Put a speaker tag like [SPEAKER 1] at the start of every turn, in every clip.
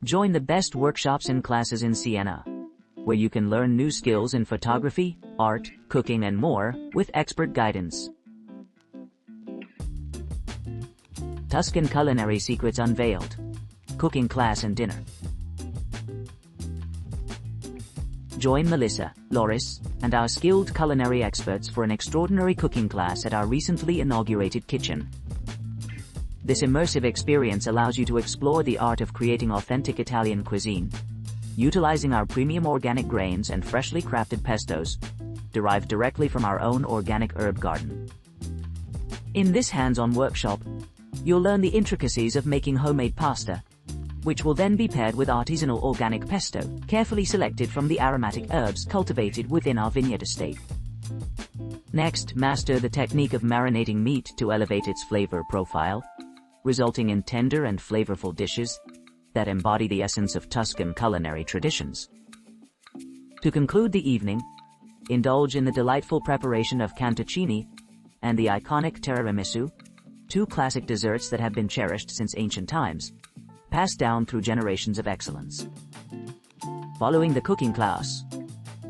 [SPEAKER 1] Join the best workshops and classes in Siena, where you can learn new skills in photography, art, cooking and more, with expert guidance. Tuscan Culinary Secrets Unveiled. Cooking class and dinner. Join Melissa, Loris, and our skilled culinary experts for an extraordinary cooking class at our recently inaugurated kitchen. This immersive experience allows you to explore the art of creating authentic Italian cuisine, utilizing our premium organic grains and freshly crafted pestos, derived directly from our own organic herb garden. In this hands-on workshop, you'll learn the intricacies of making homemade pasta, which will then be paired with artisanal organic pesto, carefully selected from the aromatic herbs cultivated within our vineyard estate. Next, master the technique of marinating meat to elevate its flavor profile, resulting in tender and flavorful dishes that embody the essence of Tuscan culinary traditions. To conclude the evening, indulge in the delightful preparation of cantuccini and the iconic tiramisu, two classic desserts that have been cherished since ancient times, passed down through generations of excellence. Following the cooking class,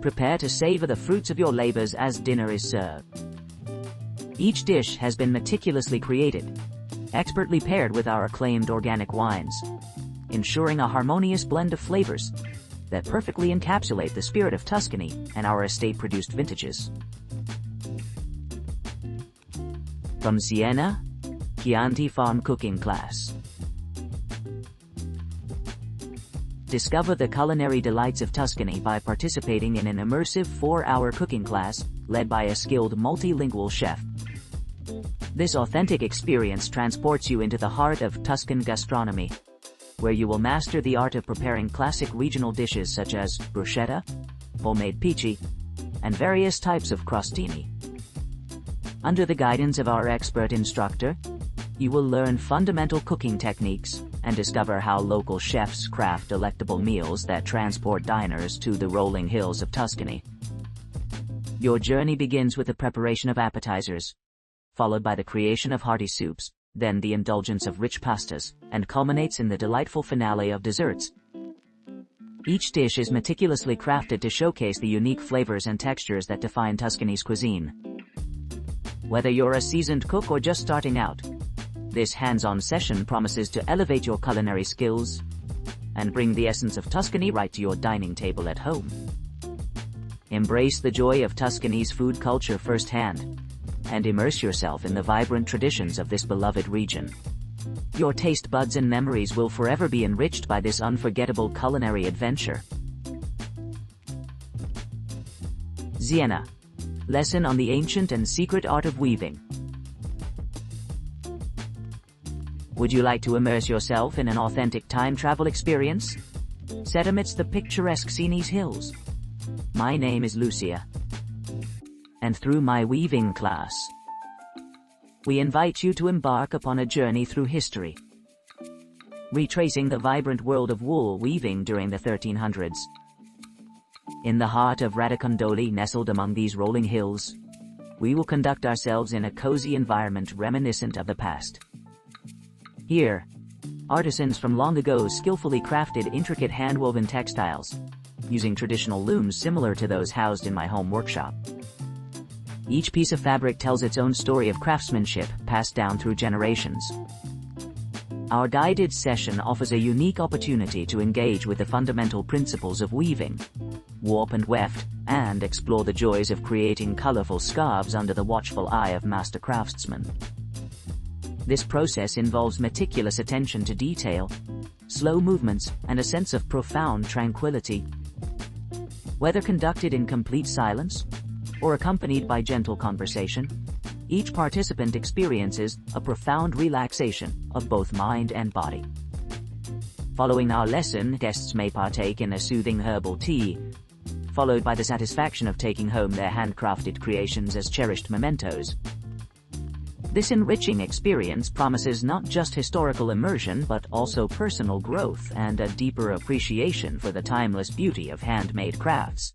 [SPEAKER 1] prepare to savor the fruits of your labors as dinner is served. Each dish has been meticulously created, expertly paired with our acclaimed organic wines, ensuring a harmonious blend of flavors that perfectly encapsulate the spirit of Tuscany and our estate-produced vintages. From Siena, Chianti Farm Cooking Class. Discover the culinary delights of Tuscany by participating in an immersive 4-hour cooking class led by a skilled multilingual chef. This authentic experience transports you into the heart of Tuscan gastronomy, where you will master the art of preparing classic regional dishes such as bruschetta, homemade pici, and various types of crostini. Under the guidance of our expert instructor, you will learn fundamental cooking techniques and discover how local chefs craft delectable meals that transport diners to the rolling hills of Tuscany. Your journey begins with the preparation of appetizers, followed by the creation of hearty soups, then the indulgence of rich pastas, and culminates in the delightful finale of desserts. Each dish is meticulously crafted to showcase the unique flavors and textures that define Tuscany's cuisine. Whether you're a seasoned cook or just starting out, this hands-on session promises to elevate your culinary skills and bring the essence of Tuscany right to your dining table at home. Embrace the joy of Tuscany's food culture firsthand and immerse yourself in the vibrant traditions of this beloved region. Your taste buds and memories will forever be enriched by this unforgettable culinary adventure. Siena. Lesson on the ancient and secret art of weaving. Would you like to immerse yourself in an authentic time travel experience? Set amidst the picturesque Sienese hills. My name is Lucia, and through my weaving class, we invite you to embark upon a journey through history, retracing the vibrant world of wool weaving during the 1300s. In the heart of Radicondoli, nestled among these rolling hills, we will conduct ourselves in a cozy environment reminiscent of the past. Here, artisans from long ago skillfully crafted intricate hand-woven textiles, using traditional looms similar to those housed in my home workshop. Each piece of fabric tells its own story of craftsmanship passed down through generations. Our guided session offers a unique opportunity to engage with the fundamental principles of weaving, warp and weft, and explore the joys of creating colorful scarves under the watchful eye of master craftsmen. This process involves meticulous attention to detail, slow movements, and a sense of profound tranquility. Whether conducted in complete silence or accompanied by gentle conversation, each participant experiences a profound relaxation of both mind and body. Following our lesson, guests may partake in a soothing herbal tea, followed by the satisfaction of taking home their handcrafted creations as cherished mementos. This enriching experience promises not just historical immersion but also personal growth and a deeper appreciation for the timeless beauty of handmade crafts.